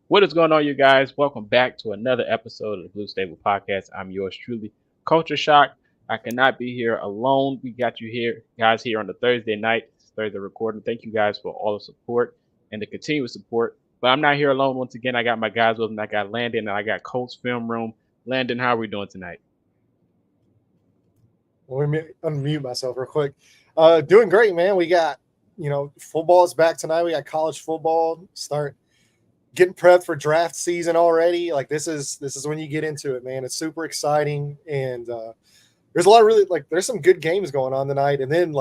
What is going on, you guys? Welcome back to another episode of the Blue Stable Podcast. I'm yours truly, Culture Shock. I cannot be here alone. We got you here, guys, here on the Thursday night, Thursday recording. Thank you guys for all the support and the continuous support. But I'm not here alone once again. I got my guys with me. I got Landon and I got Colts Film Room. Landon, how are we doing tonight? Let me unmute myself real quick. Doing great, man. We got, football is back tonight. We got college football. Start getting prepped for draft season already. Like this is when you get into it, man. It's super exciting, and there's a lot of really there's some good games going on tonight. And then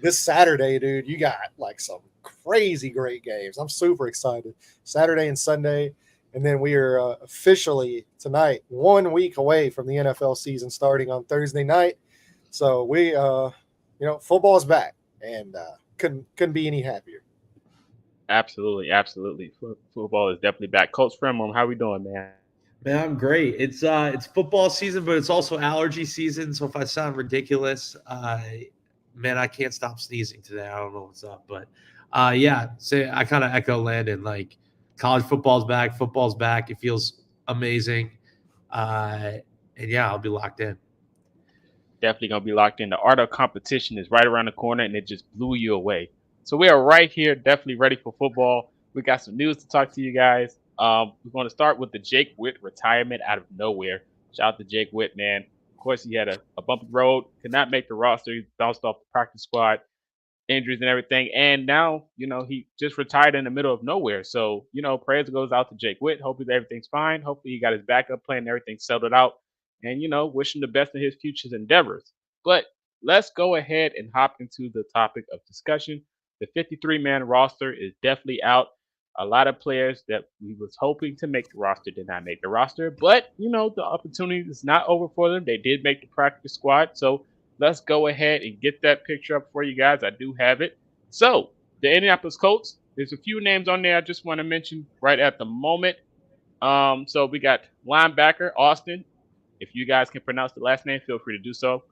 this Saturday, dude, you got some crazy great games. I'm super excited. Saturday and Sunday. And then we are officially tonight 1 week away from the NFL season starting on Thursday night. So football is back, and couldn't be any happier. Absolutely, absolutely. Football is definitely back. Colts Film Room, how we doing, man? Man, I'm great. It's football season, but it's also allergy season. So if I sound ridiculous, man, I can't stop sneezing today. I don't know what's up, but yeah. So I kind of echo Landon. Like college football's back. It feels amazing, uh, and yeah, I'll be locked in. Definitely gonna be locked in. The art of competition is right around the corner, and it just blew you away. So we are right here, definitely ready for football. We got some news to talk to you guys. We're going to start with the Jake Witt retirement out of nowhere. Shout out to Jake Witt, man. Of course, he had a bumpy road, could not make the roster. He bounced off the practice squad, injuries and everything, and now he just retired in the middle of nowhere. So prayers goes out to Jake Witt. Hopefully everything's fine. Hopefully he got his backup plan and everything settled out, and wish him the best in his future endeavors. But let's go ahead and hop into the topic of discussion. The 53-man roster is definitely out. A lot of players that we was hoping to make the roster did not make the roster, but the opportunity is not over for them. They did make the practice squad, so let's go ahead and get that picture up for you guys. I do have it. So the Indianapolis Colts. There's a few names on there I just want to mention right at the moment. So we got linebacker Austin. If you guys can pronounce the last name, feel free to do so.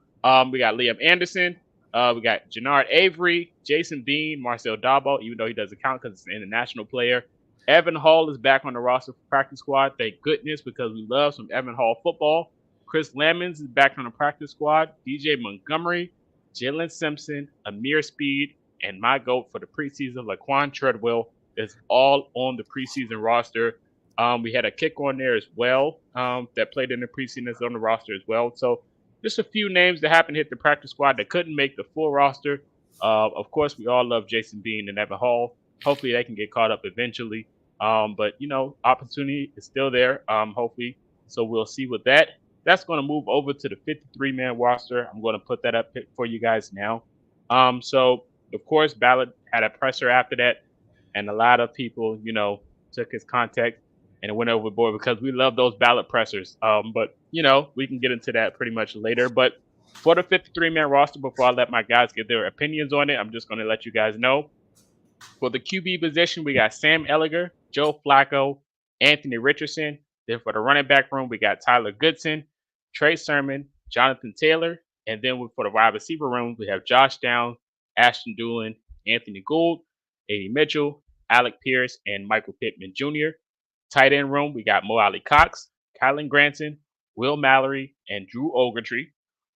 We got Liam Anderson. We got Jannard Avery, Jason Bean, Marcel Dabo, even though he doesn't count because it's an international player. Evan Hall is back on the roster for practice squad. Thank goodness, because we love some Evan Hall football. Chris Lamons is back on the practice squad. DJ Montgomery, Jalen Simpson, Amir Speed, and my GOAT for the preseason, Laquan Treadwell, is all on the preseason roster. We had a kick on there as well that played in the preseason that's on the roster as well. So just a few names that happened to hit the practice squad that couldn't make the full roster. Of course, we all love Jason Bean and Evan Hall. Hopefully, they can get caught up eventually. But opportunity is still there. Hopefully, so we'll see with that. That's going to move over to the 53-man roster. I'm going to put that up for you guys now. So of course, Ballard had a presser after that, and a lot of people, took his context and went overboard because we love those ballot pressers. But we can get into that pretty much later. But for the 53-man roster, before I let my guys get their opinions on it, I'm just going to let you guys know. For the QB position, we got Sam Ellinger, Joe Flacco, Anthony Richardson. Then for the running back room, we got Tyler Goodson, Trey Sermon, Jonathan Taylor. And then for the wide receiver room, we have Josh Downs, Ashton Doolin, Anthony Gould, A.D. Mitchell, Alec Pierce, and Michael Pittman Jr. Tight end room, we got Mo Ali Cox, Kylan Granson, Will Mallory, and Drew Ogletree.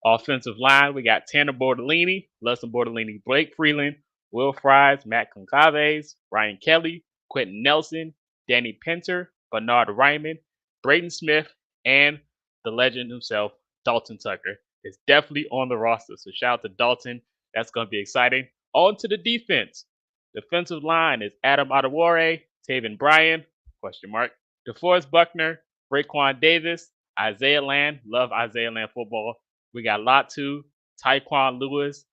Offensive line, we got Tanner Bortolini, Lesson Bortolini, Blake Freeland, Will Fries, Matt Concaves, Ryan Kelly, Quentin Nelson, Danny Pinter, Bernard Ryman, Braden Smith, and the legend himself, Dalton Tucker, is definitely on the roster. So shout out to Dalton. That's going to be exciting. On to the defense. Defensive line is Adam Adewale, Taven Bryan, question mark, DeForest Buckner, Raekwon Davis, Isaiah Land. Love Isaiah Land football. We got Latu, Taekwon Lewis,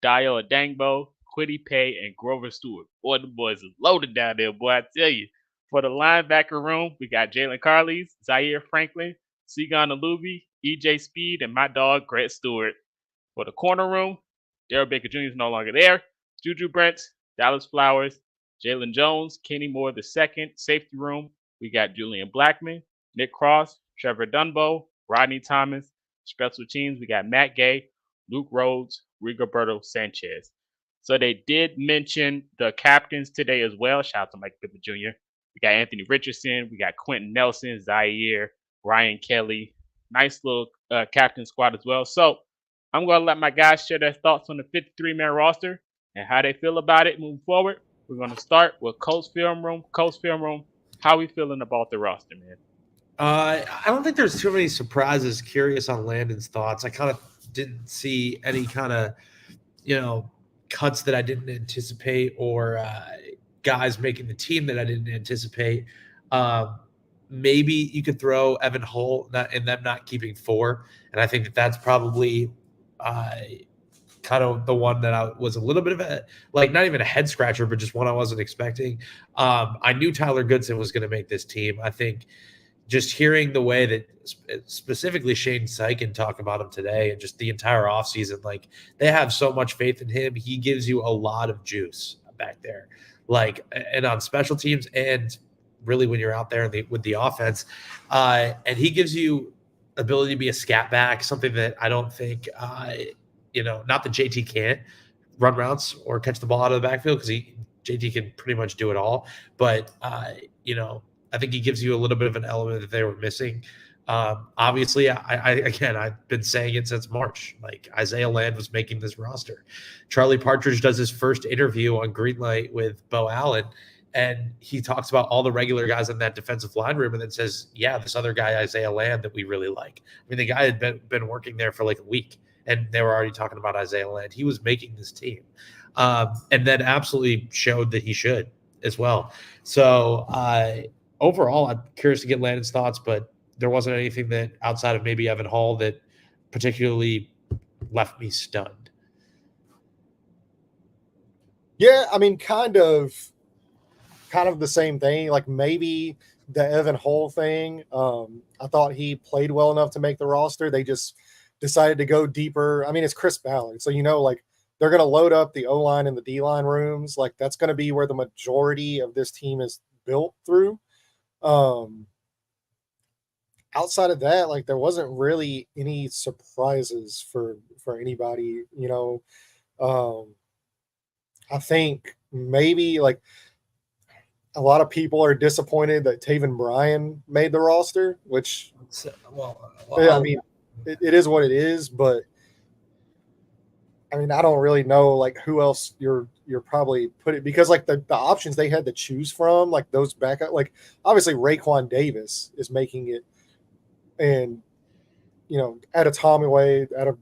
Dio Adangbo, Quiddy Pay, and Grover Stewart. Boy, the boys is loaded down there, boy, I tell you. For the linebacker room, we got Jalen Carleys, Zaire Franklin, Segan Alubi, EJ Speed, and my dog, Grant Stewart. For the corner room, Daryl Baker Jr. is no longer there. Juju Brent, Dallas Flowers, Jalen Jones, Kenny Moore II. Safety room, we got Julian Blackman, Nick Cross, Trevor Dunbo, Rodney Thomas. Special teams, we got Matt Gay, Luke Rhodes, Rigoberto Sanchez. So they did mention the captains today as well. Shout out to Mike Pippen Jr. We got Anthony Richardson. We got Quentin Nelson, Zaire, Ryan Kelly. Nice little captain squad as well. So I'm going to let my guys share their thoughts on the 53-man roster and how they feel about it moving forward. We're going to start with Colts Film Room. Colts Film Room, how we feeling about the roster, man? I don't think there's too many surprises. Curious on Landon's thoughts. I kind of didn't see any kind of, cuts that I didn't anticipate or guys making the team that I didn't anticipate. Maybe you could throw Evan Hull and them not keeping 4. And I think that that's probably kind of the one that I was a little bit of not even a head scratcher, but just one I wasn't expecting. I knew Tyler Goodson was going to make this team. I think just hearing the way that specifically Shane Steichen talk about him today and just the entire offseason, they have so much faith in him. He gives you a lot of juice back there, and on special teams and really when you're out there with the offense. And he gives you ability to be a scat back, something that I don't think, not that JT can't run routes or catch the ball out of the backfield because JT can pretty much do it all. But, I think he gives you a little bit of an element that they were missing. Obviously, I've been saying it since March. Isaiah Land was making this roster. Charlie Partridge does his first interview on Greenlight with Bo Allen, and he talks about all the regular guys in that defensive line room and then says, yeah, this other guy, Isaiah Land, that we really like. I mean, the guy had been working there for a week, and they were already talking about Isaiah Land. He was making this team. And then absolutely showed that he should as well. So overall, I'm curious to get Landon's thoughts, but there wasn't anything that outside of maybe Evan Hall that particularly left me stunned. Yeah, I mean, kind of the same thing. Maybe the Evan Hall thing. I thought he played well enough to make the roster. They just decided to go deeper. I mean, it's Chris Ballard, so they're going to load up the O-line and the D-line rooms. That's going to be where the majority of this team is built through. Outside of that, there wasn't really any surprises for anybody, I think maybe a lot of people are disappointed that Taven Bryan made the roster, which, I mean, it is what it is, but I mean, I don't really know who else you're probably putting, because the options they had to choose from, those backup, obviously Raekwon Davis is making it, and out of Tommy Wade, out of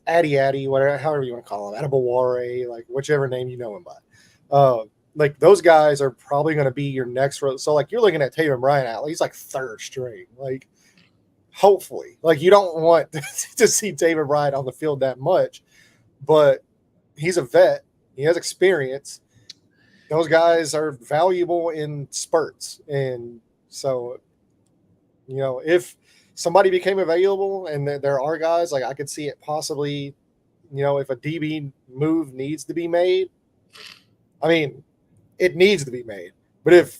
Addy, whatever, however you want to call him, out of Baware, whichever name you know him by. Those guys are probably going to be your next row. So you're looking at Taven Bryan out, he's third string. Hopefully, you don't want to see Taven Bryan on the field that much, but he's a vet. He has experience. Those guys are valuable in spurts. And so, if somebody became available and there are guys, I could see it possibly, if a DB move needs to be made, I mean, it needs to be made. But if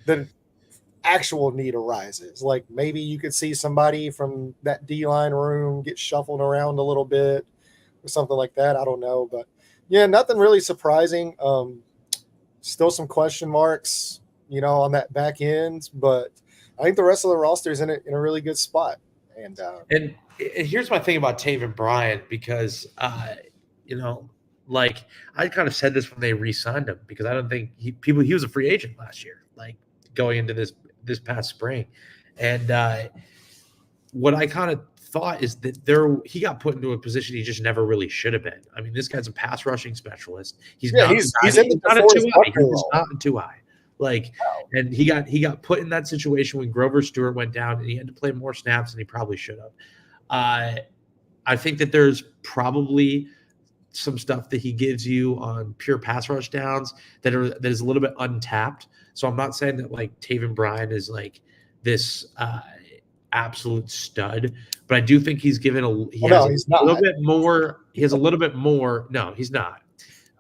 the actual need arises, maybe you could see somebody from that D-line room get shuffled around a little bit or something like that. I don't know. But, yeah, nothing really surprising. Still some question marks, on that back end. But I think the rest of the roster is in a really good spot. And here's my thing about Taven Bryan, because, I kind of said this when they re-signed him, because I don't think he was a free agent last year, going into this past spring. And what I kind of thought is that he got put into a position he just never really should have been. I mean, this guy's a pass rushing specialist. He's not in too high. And he got put in that situation when Grover Stewart went down, and he had to play more snaps than he probably should have. I think that there's probably some stuff that he gives you on pure pass rush downs that is a little bit untapped. So I'm not saying that Taven Bryan is this absolute stud, but I do think he's given a little bit more. He has a little bit more. No, he's not.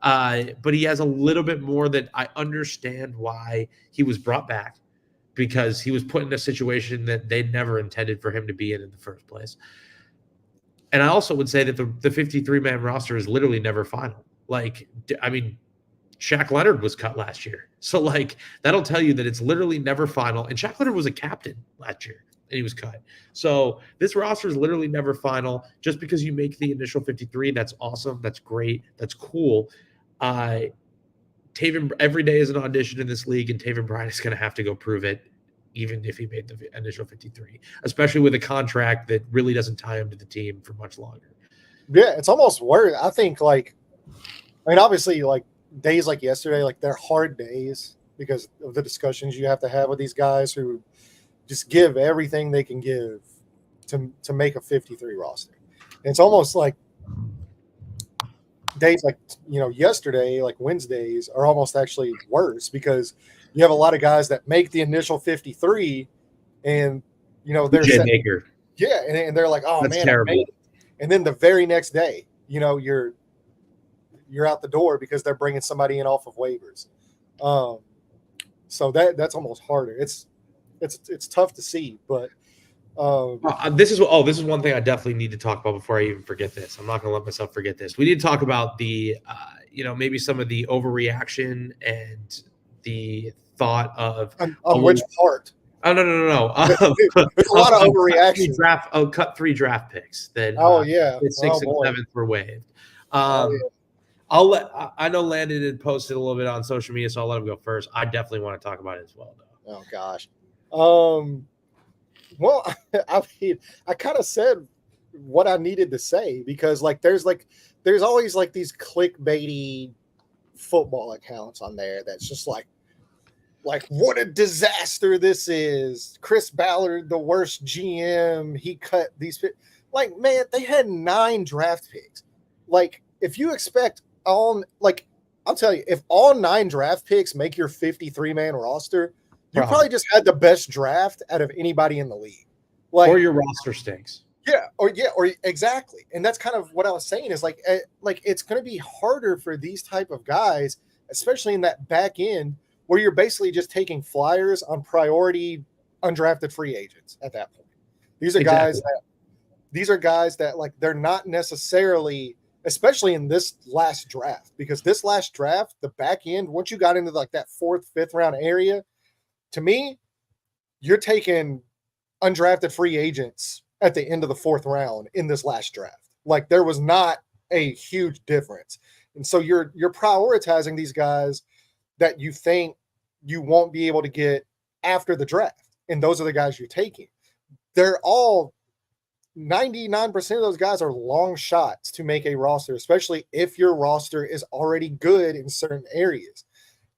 But he has a little bit more that I understand why he was brought back, because he was put in a situation that they never intended for him to be in the first place. And I also would say that the 53-man roster is literally never final. Shaq Leonard was cut last year. So, like, that'll tell you that it's literally never final. And Shaq Leonard was a captain last year, and he was cut. So this roster is literally never final. Just because you make the initial 53, that's awesome. That's great. That's cool. Taven, every day is an audition in this league, and Taven Bryan is going to have to go prove it, even if he made the initial 53, especially with a contract that really doesn't tie him to the team for much longer. Yeah, it's almost worse. I think, like, I mean, obviously, like, days like yesterday, like, they're hard days because of the discussions you have to have with these guys who just give everything they can give to make a 53 roster. And it's almost like days like, you know, yesterday, like Wednesdays, are almost actually worse because you have a lot of guys that make the initial 53 and, you know, they're set, yeah, and they're like, oh, that's man, terrible. And then the very next day, you know, you're out the door because they're bringing somebody in off of waivers. So that's almost harder. It's tough to see, but this is one thing I definitely need to talk about before I even forget this. I'm not going to let myself forget this. We need to talk about the, maybe some of the overreaction and the thought of on which part. Oh no! There's a lot of overreaction. Cut 3 draft picks that. Yeah, 6th and 7th were waived. Yeah. I know Landon had posted a little bit on social media, so I'll let him go first. I definitely want to talk about it as well, though. Oh gosh. Well, I mean, I kind of said what I needed to say because, like, there's always like these clickbaity football accounts on there that's just like what a disaster this is. Chris Ballard, the worst GM. He cut these. Like, man, they had 9 draft picks. Like, if you expect I'll tell you, if all 9 draft picks make your 53-man roster, you probably just had the best draft out of anybody in the league. Like, or your roster stinks. Or exactly. And that's kind of what I was saying is like it's going to be harder for these type of guys, especially in that back end where you're basically just taking flyers on priority undrafted free agents at that point. These are guys that like they're not necessarily, especially in this last draft, because this last draft, the back end, once you got into like that 4th, 5th round area, to me, you're taking undrafted free agents at the end of the 4th round in this last draft. Like, there was not a huge difference. And so you're prioritizing these guys that you think you won't be able to get after the draft. And those are the guys you're taking. They're all 99% of those guys are long shots to make a roster, especially if your roster is already good in certain areas.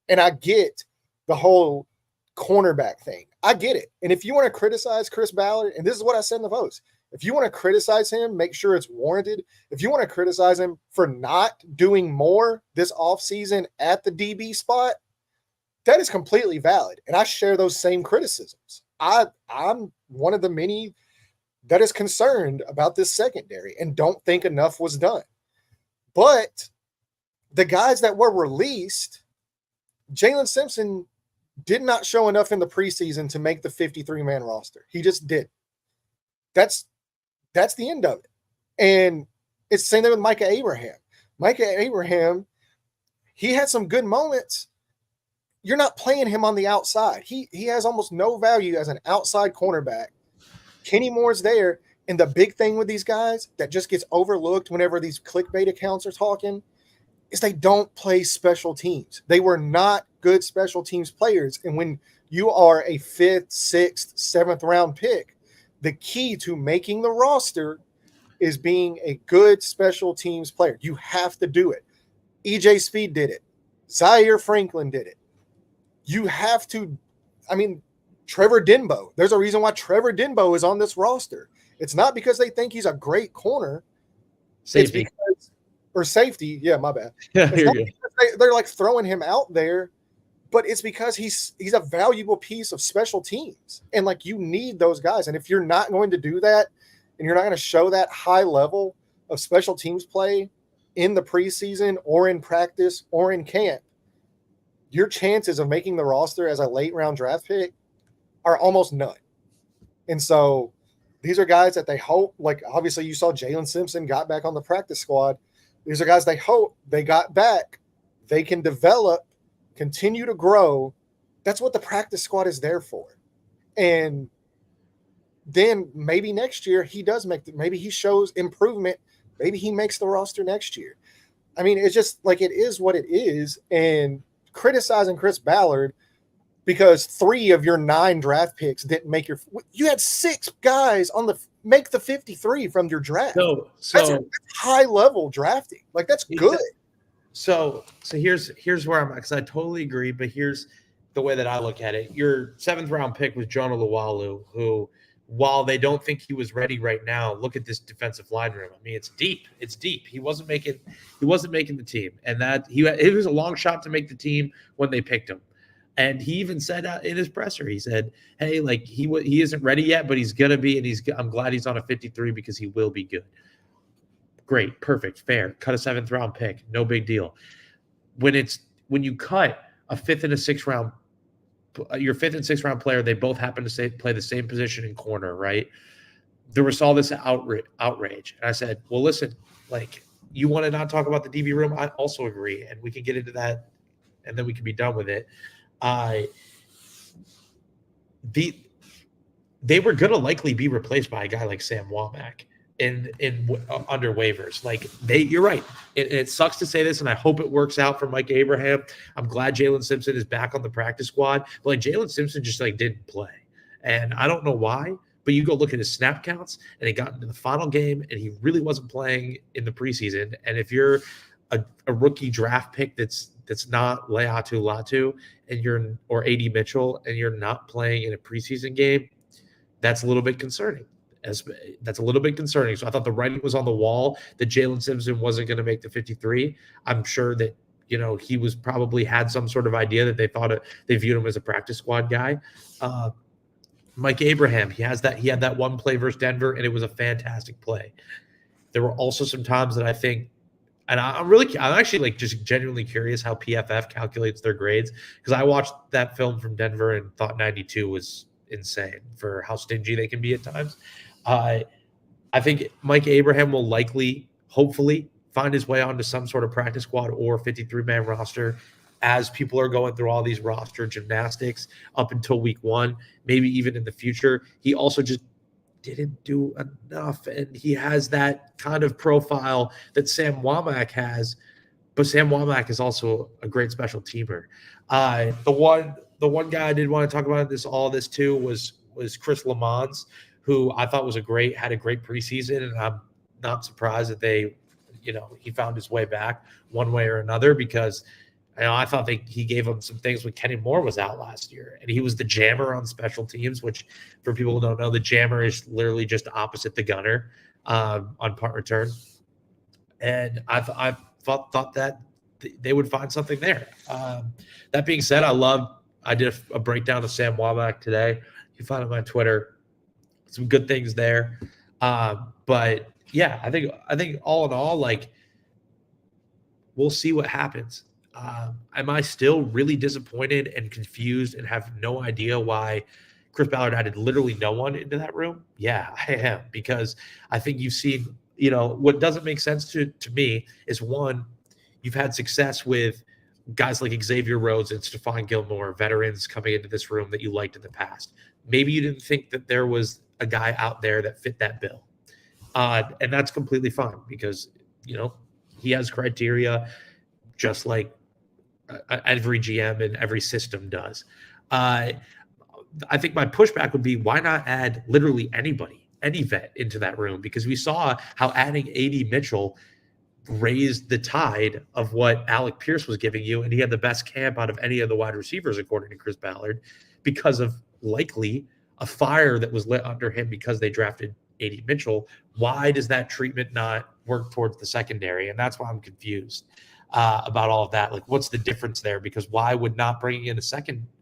And I get the whole cornerback thing. I get it. And if you want to criticize Chris Ballard, and this is what I said in the post, if you want to criticize him, make sure it's warranted. If you want to criticize him for not doing more this offseason at the DB spot, that is completely valid. And I share those same criticisms. I'm one of the many that is concerned about this secondary and don't think enough was done. But the guys that were released, Jalen Simpson did not show enough in the preseason to make the 53-man roster. He just did. That's the end of it. And it's the same thing with Micah Abraham. Micah Abraham, he had some good moments. You're not playing him on the outside. He has almost no value as an outside cornerback. Kenny Moore's there. And the big thing with these guys that just gets overlooked whenever these clickbait accounts are talking is they don't play special teams. They were not good special teams players. And when you are a 5th, 6th, 7th round pick, the key to making the roster is being a good special teams player. You have to do it. EJ Speed did it. Zaire Franklin did it. You have to, Trevor Denbo. There's a reason why Trevor Denbo is on this roster. It's not because they think he's a great corner. Safety. Safety. Yeah, my bad. Yeah, they're like throwing him out there, but it's because he's a valuable piece of special teams. And like, you need those guys. And if you're not going to do that and you're not going to show that high level of special teams play in the preseason or in practice or in camp, your chances of making the roster as a late round draft pick are almost none. And so these are guys that they hope, like obviously you saw Jalen Simpson got back on the practice squad. These are guys they hope they got back they can develop, continue to grow. That's what the practice squad is there for. And then maybe next year he does maybe he shows improvement. Maybe he makes the roster next year. I mean, it's just like, it is what it is. And criticizing Chris Ballard because 3 of your 9 draft picks didn't make you had 6 guys make the 53 from your draft. That's high level drafting. Like, that's good. So here's where I'm at, because I totally agree, but here's the way that I look at it. Your 7th round pick was Jonah Luwalu, who, while they don't think he was ready right now, look at this defensive line room. I mean, it's deep. It's deep. He wasn't making the team, and that it was a long shot to make the team when they picked him. And he even said in his presser, he said, "Hey, like he isn't ready yet, but he's gonna be, and I'm glad he's on a 53 because he will be good." Great, perfect, fair. Cut a 7th round pick, no big deal. When you cut a 5th and a 6th round. Your 5th and 6th round player, they both happen to play the same position in corner, right? There was all this outrage. And I said, well, listen, like, you want to not talk about the DB room? I also agree. And we can get into that, and then we can be done with it. They were going to likely be replaced by a guy like Sam Womack under waivers. Like, you're right. It sucks to say this, and I hope it works out for Mike Abraham. I'm glad Jalen Simpson is back on the practice squad, but like, Jalen Simpson just like didn't play, and I don't know why. But you go look at his snap counts, and he got into the final game, and he really wasn't playing in the preseason. And if you're a rookie draft pick that's not Leatu Latu or AD Mitchell, and you're not playing in a preseason game, that's a little bit concerning. That's a little bit concerning. So I thought the writing was on the wall that Jalen Simpson wasn't going to make the 53. I'm sure that, he was probably had some sort of idea that they viewed him as a practice squad guy. Mike Abraham, he had that one play versus Denver, and it was a fantastic play. There were also some times that I think, and I'm actually like just genuinely curious how PFF calculates their grades, because I watched that film from Denver and thought 92 was insane for how stingy they can be at times. I think Mike Abraham will hopefully find his way onto some sort of practice squad or 53-man roster as people are going through all these roster gymnastics up until week 1, maybe even in the future. He also just didn't do enough, and he has that kind of profile that Sam Womack has, but Sam Womack is also a great special teamer. The one guy I did want to talk about all this too was Chris Lamons, who I thought had a great preseason, and I'm not surprised that he found his way back one way or another, because I thought he gave him some things when Kenny Moore was out last year, and he was the jammer on special teams, which for people who don't know, the jammer is literally just opposite the gunner on punt return. And I thought that they would find something there. That being said, I did a breakdown of Sam Womack today. You can find it on my Twitter. Some good things there. But yeah, I think all in all, like, we'll see what happens. Am I still really disappointed and confused and have no idea why Chris Ballard added literally no one into that room? Yeah, I am, because I think you've seen, what doesn't make sense to me is, one, you've had success with guys like Xavier Rhodes and Stephon Gilmore, veterans coming into this room that you liked in the past. Maybe you didn't think that there was a guy out there that fit that bill. And that's completely fine, because, he has criteria just like every GM and every system does. I think my pushback would be, why not add literally anybody, any vet into that room? Because we saw how adding AD Mitchell raised the tide of what Alec Pierce was giving you, and he had the best camp out of any of the wide receivers, according to Chris Ballard, because of likely a fire that was lit under him because they drafted AD Mitchell. Why does that treatment not work towards the secondary? And that's why I'm confused about all of that. Like, what's the difference there? Because why would not bringing in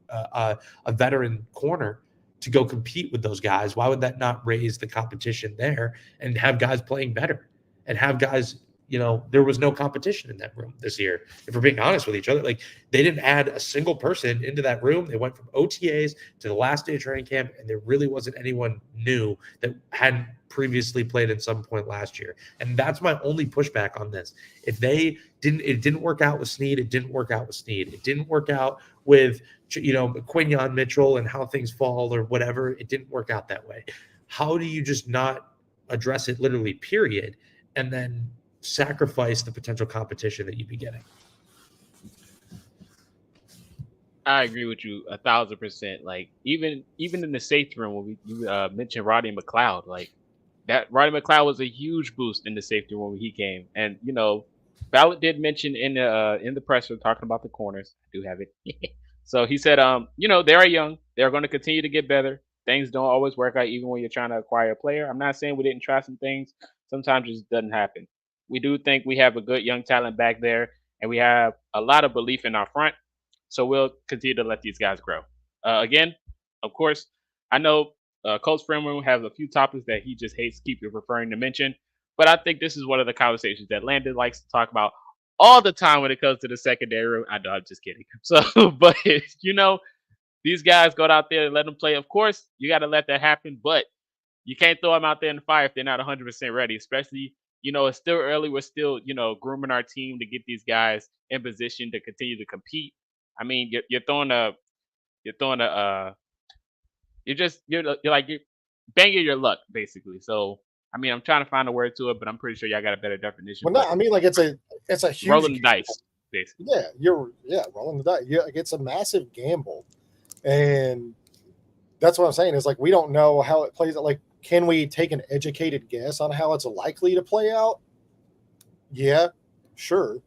a veteran corner to go compete with those guys? Why would that not raise the competition there and have guys playing better and have guys, there was no competition in that room this year. If we're being honest with each other, like, they didn't add a single person into that room. They went from OTAs to the last day of training camp, and there really wasn't anyone new that hadn't previously played at some point last year. And that's my only pushback on this. If it didn't work out with Snead, it didn't work out with Snead. It didn't work out with, Quinyon Mitchell and how things fall or whatever. It didn't work out that way. How do you just not address it literally, period, and then sacrifice the potential competition that you'd be getting? I agree with you 1,000%. Like even in the safety room when you mentioned Roddy McLeod, like that Roddy McLeod was a huge boost in the safety room when he came. And Ballard did mention in the presser talking about the corners. I do have it. So he said, they are young. They're going to continue to get better. Things don't always work out even when you're trying to acquire a player. I'm not saying we didn't try some things. Sometimes it just doesn't happen. We do think we have a good young talent back there, and we have a lot of belief in our front. So we'll continue to let these guys grow. Again, of course, I know Coach Fremont has a few topics that he just hates keep referring to mention, but I think this is one of the conversations that Landon likes to talk about all the time when it comes to the secondary room. I know, I'm just kidding. So, but these guys go out there and let them play. Of course, you got to let that happen, but you can't throw them out there in the fire if they're not 100% ready, especially, it's still early. We're still, grooming our team to get these guys in position to continue to compete. I mean, you're banging your luck basically. So, I mean, I'm trying to find a word to it, but I'm pretty sure y'all got a better definition. Well, no, I mean, like it's a huge rolling the dice, basically. Yeah, rolling the dice. Yeah, like it's a massive gamble, and that's what I'm saying is like we don't know how it plays out. Like, can we take an educated guess on how it's likely to play out? Yeah, sure.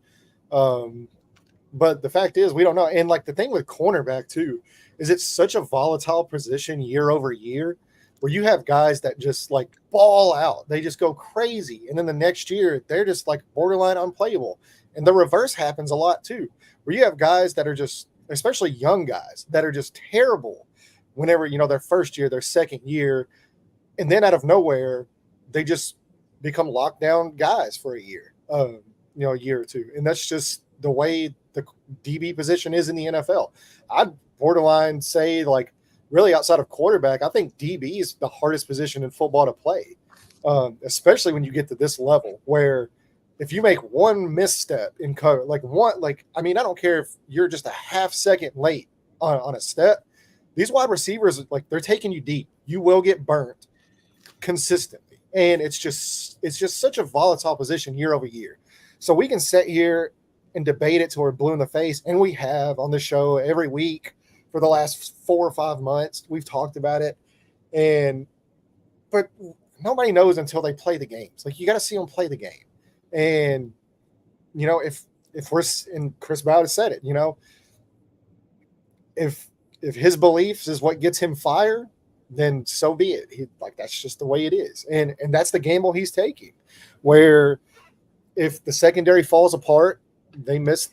But the fact is, we don't know. And like the thing with cornerback too is it's such a volatile position year over year, where you have guys that just like ball out, they just go crazy, and then the next year they're just like borderline unplayable. And the reverse happens a lot too, where you have guys that are just, especially young guys, that are just terrible whenever their first year, their second year, and then out of nowhere they just become lockdown guys for a year, a year or two, and that's just the way the DB position is in the NFL. I'd borderline say, like, really outside of quarterback, I think DB is the hardest position in football to play, especially when you get to this level where if you make one misstep in cover, I don't care if you're just a half second late on a step, these wide receivers, like, they're taking you deep. You will get burnt consistently. And it's just such a volatile position year over year. So we can sit here and debate it till we're blue in the face, and we have on the show every week for the last 4 or 5 months. We've talked about it, but nobody knows until they play the games. Like, you got to see them play the game, and if we're, and Chris Ballard said it, if his beliefs is what gets him fired, then so be it. That's just the way it is, and that's the gamble he's taking. Where if the secondary falls apart, they miss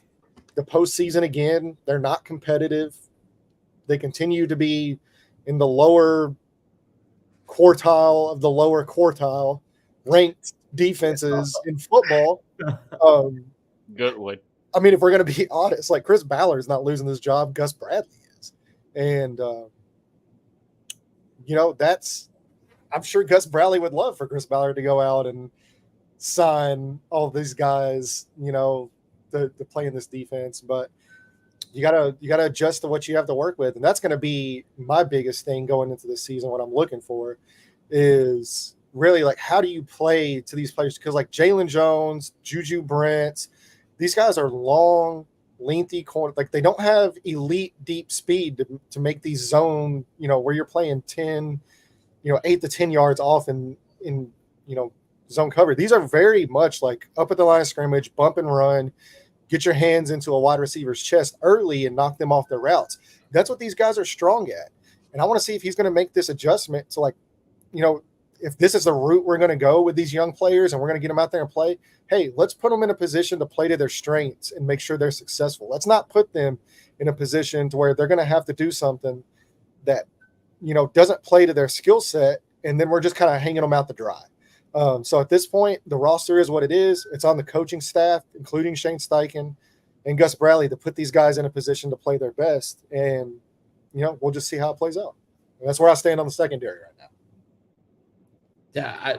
the postseason again. They're not competitive. They continue to be in the lower quartile of the lower quartile ranked defenses in football. Good one. I mean, if we're going to be honest, like, Chris Ballard is not losing his job. Gus Bradley is. And, I'm sure Gus Bradley would love for Chris Ballard to go out and sign all these guys, to play in this defense, but you gotta adjust to what you have to work with, and that's going to be my biggest thing going into this season. What I'm looking for is really, like, how do you play to these players? Because, like, Jalen Jones, Juju Brents, these guys are long, lengthy corner. Like, they don't have elite deep speed to make these zone, where you're playing 10, 8 to 10 yards off in zone cover. These are very much like up at the line of scrimmage, bump and run, get your hands into a wide receiver's chest early and knock them off their routes. That's what these guys are strong at. And I want to see if he's going to make this adjustment to, like, if this is the route we're going to go with these young players and we're going to get them out there and play, hey, let's put them in a position to play to their strengths and make sure they're successful. Let's not put them in a position to where they're going to have to do something that, doesn't play to their skill set, and then we're just kind of hanging them out to dry. So at this point, the roster is what it is. It's on the coaching staff, including Shane Steichen and Gus Bradley, to put these guys in a position to play their best. And, we'll just see how it plays out. And that's where I stand on the secondary right now. Yeah,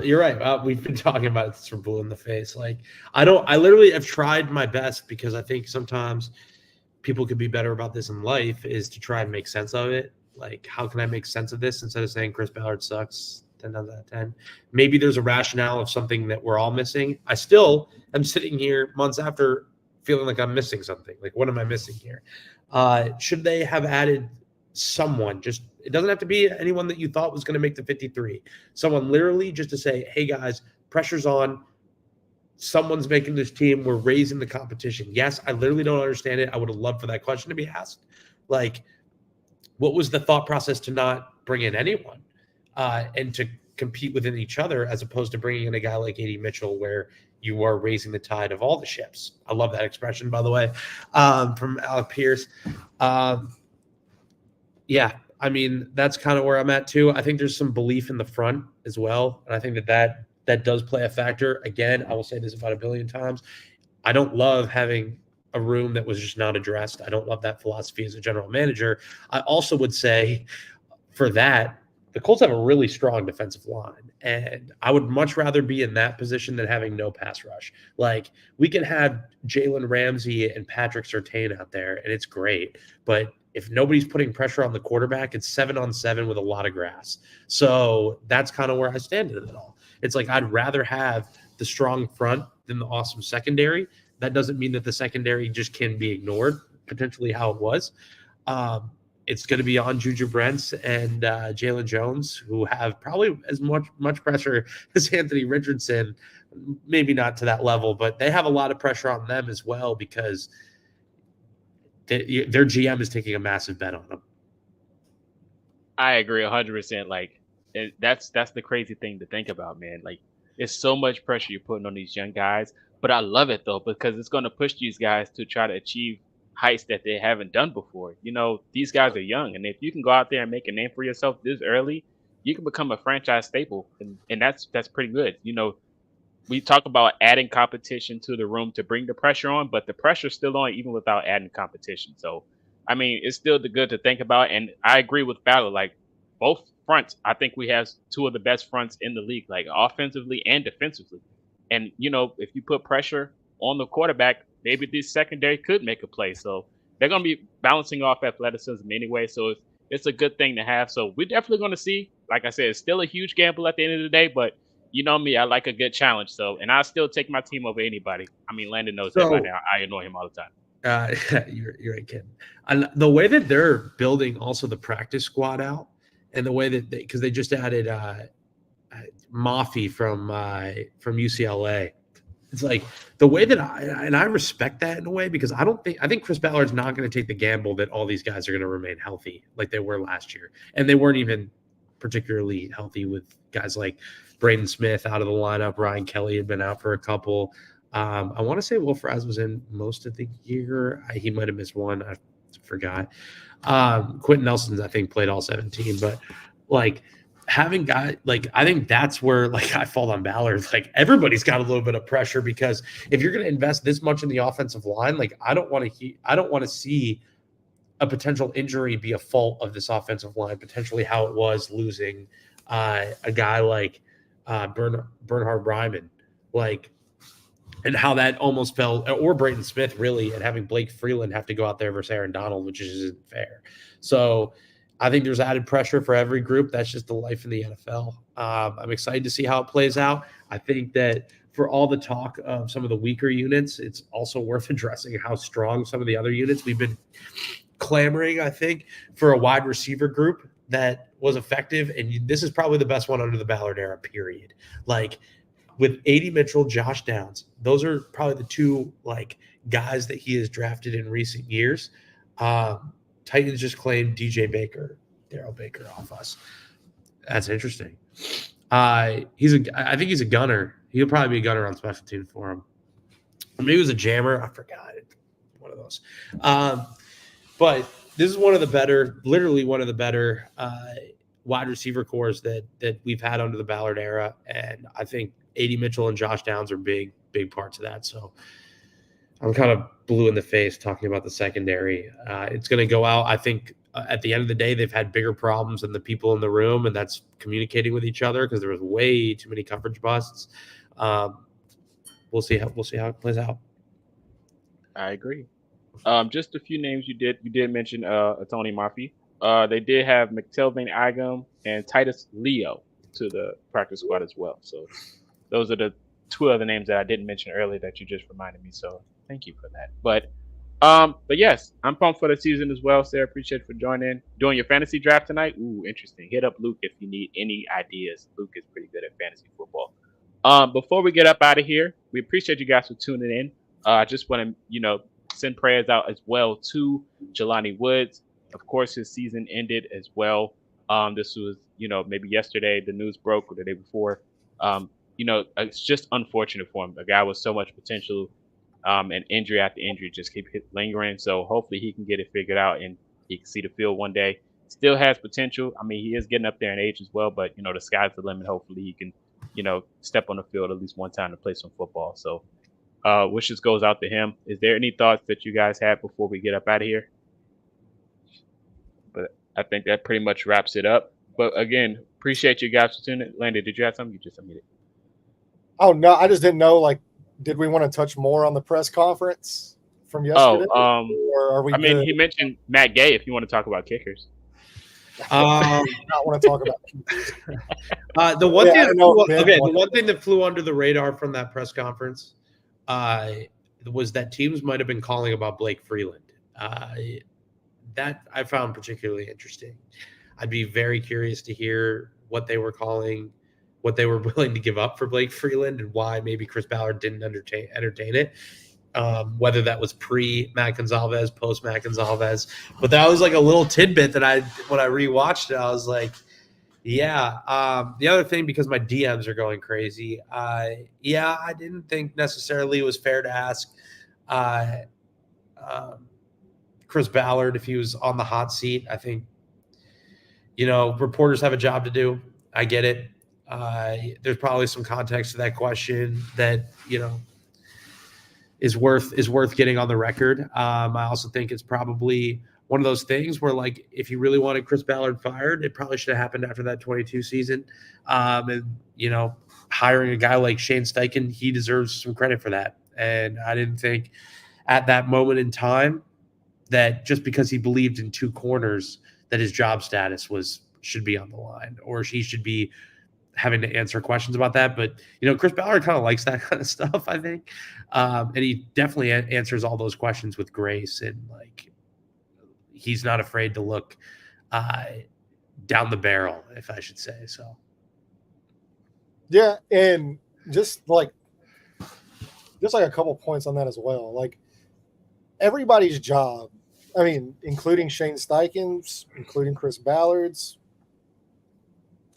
you're right. We've been talking about this for blue in the face. Like, I literally have tried my best because I think sometimes people could be better about this in life is to try and make sense of it. Like, how can I make sense of this instead of saying Chris Ballard sucks 10 out of 10? Maybe there's a rationale of something that we're all missing. I still am sitting here months after feeling like I'm missing something. Like, what am I missing here? Should they have added someone? Just, it doesn't have to be anyone that you thought was going to make the 53. Someone literally just to say, hey guys, pressure's on. Someone's making this team. We're raising the competition. Yes, I literally don't understand it. I would have loved for that question to be asked. Like, what was the thought process to not bring in anyone and to compete within each other as opposed to bringing in a guy like A.D. Mitchell where you are raising the tide of all the ships? I love that expression, by the way, from Alec Pierce. Yeah, I mean, that's kind of where I'm at too. I think there's some belief in the front as well. And I think that does play a factor. Again, I will say this about a billion times. I don't love having a room that was just not addressed. I don't love that philosophy as a general manager. I also would say for that, the Colts have a really strong defensive line, and I would much rather be in that position than having no pass rush. Like, we can have Jalen Ramsey and Patrick Surtain out there, and it's great. But if nobody's putting pressure on the quarterback, it's 7-on-7 with a lot of grass. So that's kind of where I stand in it all. It's like I'd rather have the strong front than the awesome secondary. That doesn't mean that the secondary just can be ignored, potentially how it was. It's going to be on Juju Brents and Jalen Jones, who have probably as much pressure as Anthony Richardson. Maybe not to that level, but they have a lot of pressure on them as well because their GM is taking a massive bet on them. I agree 100%. Like, that's the crazy thing to think about, man. Like, it's so much pressure you're putting on these young guys, but I love it though because it's going to push these guys to try to achieve heights that they haven't done before. You know, these guys are young, and if you can go out there and make a name for yourself this early, you can become a franchise staple, and that's pretty good. You know, we talk about adding competition to the room to bring the pressure on, but the pressure's still on even without adding competition. So, I mean, it's still good to think about, and I agree with Ballard. Like, both fronts, I think we have two of the best fronts in the league, like offensively and defensively. And you know, if you put pressure on the quarterback, maybe this secondary could make a play. So they're going to be balancing off athleticism anyway. So it's a good thing to have. So we're definitely going to see. Like I said, it's still a huge gamble at the end of the day, but you know me, I like a good challenge. So, and I'll still take my team over anybody. I mean, Landon knows that by now. I annoy him all the time. You're a kid. And the way that they're building also the practice squad out, and the way that because they just added Mafi from UCLA. It's like the way that I respect that in a way because I think Chris Ballard's not going to take the gamble that all these guys are going to remain healthy like they were last year. And they weren't even particularly healthy with guys like Braden Smith out of the lineup. Ryan Kelly had been out for a couple. I want to say Will Fries was in most of the year. He might have missed one. I forgot. Quentin Nelson's, I think, played all 17. But, like, having guys like I think that's where like I fall on Ballard. Like everybody's got a little bit of pressure because if you're going to invest this much in the offensive line, like I don't want to see a potential injury be a fault of this offensive line. Potentially how it was losing a guy like Bernhard Bryman, like, and how that almost fell, or Braden Smith really, and having Blake Freeland have to go out there versus Aaron Donald, which isn't fair. So I think there's added pressure for every group. That's just the life in the NFL. I'm excited to see how it plays out. I think that for all the talk of some of the weaker units, it's also worth addressing how strong some of the other units. We've been clamoring, I think, for a wide receiver group that was effective, and this is probably the best one under the Ballard era, period. Like with A.D. Mitchell, Josh Downs, those are probably the two like guys that he has drafted in recent years. Titans just claimed DJ Baker, Daryl Baker off us. That's interesting. I think he's a gunner. He'll probably be a gunner on special teams for him. Maybe he was a jammer. I forgot. One of those. But this is one of the better wide receiver cores that we've had under the Ballard era. And I think A.D. Mitchell and Josh Downs are big parts of that. So I'm kind of blue in the face talking about the secondary. It's going to go out. I think at the end of the day, they've had bigger problems than the people in the room, and that's communicating with each other because there was way too many coverage busts. We'll see how it plays out. I agree. Just a few names you did mention Tony Murphy. They did have McTelvin Igam and Titus Leo to the practice squad as well. So those are the two other names that I didn't mention earlier that you just reminded me. So thank you for that. But yes, I'm pumped for the season as well. Sarah, appreciate you for joining. Doing your fantasy draft tonight? Ooh, interesting. Hit up Luke if you need any ideas. Luke is pretty good at fantasy football. Before we get up out of here, we appreciate you guys for tuning in. I just want to, send prayers out as well to Jelani Woods. Of course, his season ended as well. This was, maybe yesterday the news broke or the day before. It's just unfortunate for him. The guy with so much potential, and injury after injury just keep lingering. So hopefully he can get it figured out and he can see the field one day. Still has potential. I mean, he is getting up there in age as well, but the sky's the limit. Hopefully he can, step on the field at least one time to play some football. So wishes goes out to him. Is there any thoughts that you guys have before we get up out of here? But I think that pretty much wraps it up. But again, appreciate you guys for tuning in. Landon, did you have something? You just unmuted. Oh no, I just didn't know. Did we want to touch more on the press conference from yesterday? Or are we? He mentioned Matt Gay. If you want to talk about kickers. I not want to talk about kickers. The one thing that flew under the radar from that press conference was that teams might have been calling about Blake Freeland. That I found particularly interesting. I'd be very curious to hear what they were calling, what they were willing to give up for Blake Freeland, and why maybe Chris Ballard didn't entertain it. Whether that was pre-Matt Gonzalez, post-Matt Gonzalez. But that was like a little tidbit that when I rewatched it, I was like, yeah. The other thing, because my DMs are going crazy, I didn't think necessarily it was fair to ask Chris Ballard if he was on the hot seat. I think, reporters have a job to do. I get it. There's probably some context to that question that, is worth getting on the record. I also think it's probably one of those things where, if you really wanted Chris Ballard fired, it probably should have happened after that 22 season. And, hiring a guy like Shane Steichen, he deserves some credit for that. And I didn't think at that moment in time that just because he believed in two corners that his job status should be on the line, or he should be having to answer questions about that. But, Chris Ballard kind of likes that kind of stuff, I think. And he definitely answers all those questions with grace, and he's not afraid to look down the barrel, if I should say so. Yeah. And just a couple points on that as well. Everybody's job, including Shane Steichen's, including Chris Ballard's,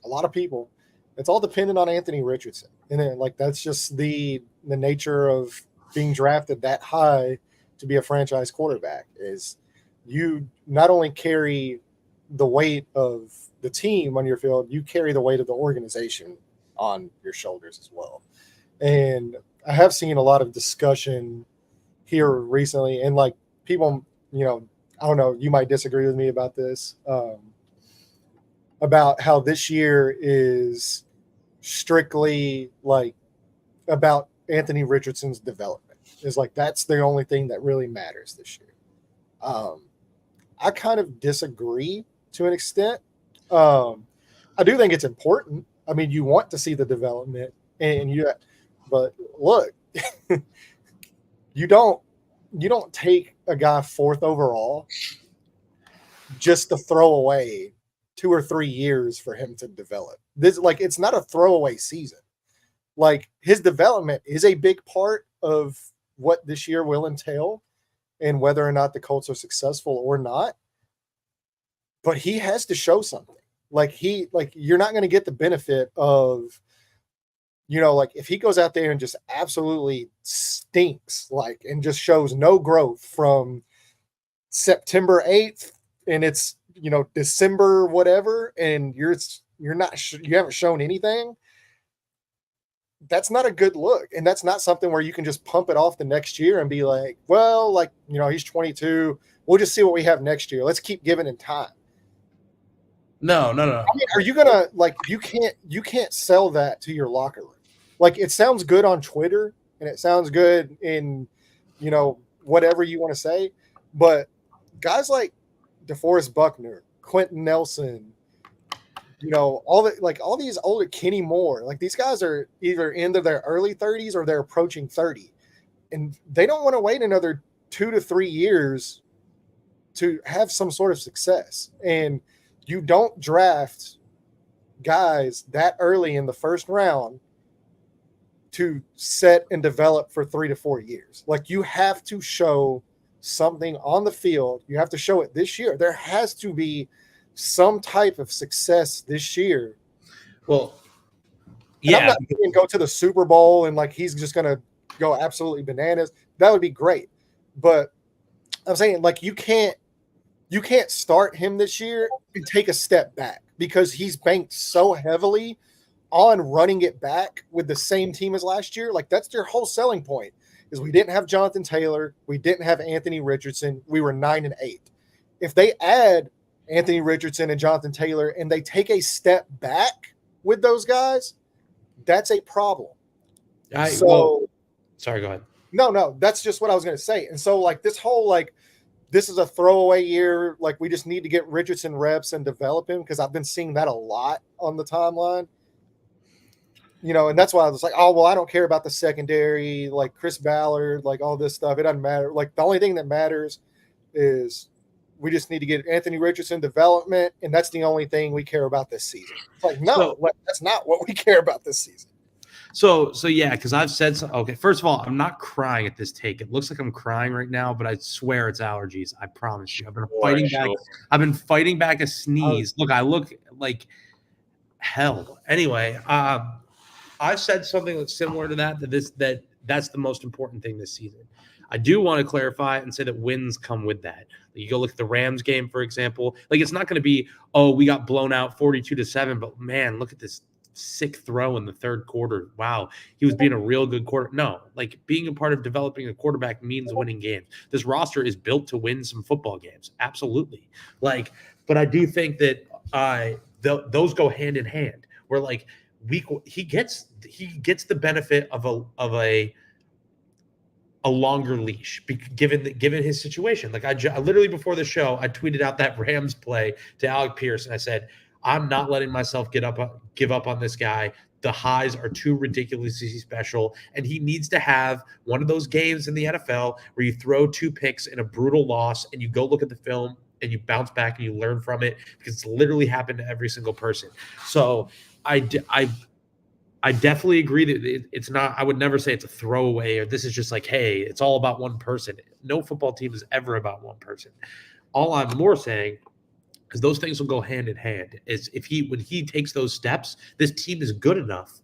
a lot of people, it's all dependent on Anthony Richardson. And then that's just the nature of being drafted that high to be a franchise quarterback, is you not only carry the weight of the team on your field, you carry the weight of the organization on your shoulders as well. And I have seen a lot of discussion here recently, and people, I don't know, you might disagree with me about this, about how this year is strictly about Anthony Richardson's development. Is that's the only thing that really matters this year. I kind of disagree to an extent. I do think it's important. You want to see the development, but look, you don't take a guy 4th overall just to throw away 2 or 3 years for him to develop. This it's not a throwaway season. His development is a big part of what this year will entail, and whether or not the Colts are successful or not. But he has to show something. You're not going to get the benefit of, if he goes out there and just absolutely stinks, and just shows no growth from September 8th and it's, December whatever, and you haven't shown anything. that's not a good look. And that's not something where you can just pump it off the next year and be like, well, like, he's 22. We'll just see what we have next year. Let's keep giving him time. No. I mean, are you going to you can't sell that to your locker room. Like, it sounds good on Twitter and it sounds good in, whatever you want to say. But guys like DeForest Buckner, Quentin Nelson, all these older Kenny Moore, like these guys are either into their early 30s or they're approaching 30. And they don't want to wait another 2 to 3 years to have some sort of success. And you don't draft guys that early in the first round to set and develop for 3 to 4 years. Like, you have to show something on the field. You have to show it this year. There has to be some type of success this year. Well, yeah, I'm not going to go to the Super Bowl and like he's just going to go absolutely bananas. That would be great. But I'm saying, like, you can't start him this year and take a step back because he's banked so heavily on running it back with the same team as last year. Like, that's their whole selling point, is we didn't have Jonathan Taylor. We didn't have Anthony Richardson. We were 9-8. If they add Anthony Richardson and Jonathan Taylor and they take a step back with those guys, that's a problem. Sorry, go ahead. No, that's just what I was going to say. And so, like, this whole, like, this is a throwaway year. Like, we just need to get Richardson reps and develop him, because I've been seeing that a lot on the timeline. And that's why I was like, oh, well, I don't care about the secondary, like Chris Ballard, like all this stuff. It doesn't matter. Like, the only thing that matters is we just need to get Anthony Richardson development, and that's the only thing we care about this season. It's like, no, that's not what we care about this season. So yeah, because I've said so. Okay, first of all, I'm not crying at this take. It looks like I'm crying right now, but I swear it's allergies. I promise you. I've been fighting back. I've been fighting back a sneeze. Look, I look like hell. Anyway, I've said something that's similar to that's the most important thing this season. I do want to clarify and say that wins come with that. You go look at the Rams game, for example. Like, it's not going to be, oh, we got blown out 42-7, but man, look at this sick throw in the third quarter. Wow, he was being a real good quarter. No, like, being a part of developing a quarterback means winning games. This roster is built to win some football games. Absolutely. Like, but I do think that those go hand in hand. Where, like, he gets the benefit of a longer leash, given his situation. Like, I literally before the show, I tweeted out that Rams play to Alec Pierce, and I said, I'm not letting myself give up on this guy. The highs are too ridiculously special, and he needs to have one of those games in the NFL where you throw 2 picks in a brutal loss, and you go look at the film and you bounce back and you learn from it, because it's literally happened to every single person. So I definitely agree that it's not. I would never say it's a throwaway or this is just like, hey, it's all about one person. No football team is ever about one person. All I'm more saying, because those things will go hand in hand, is when he takes those steps, this team is good enough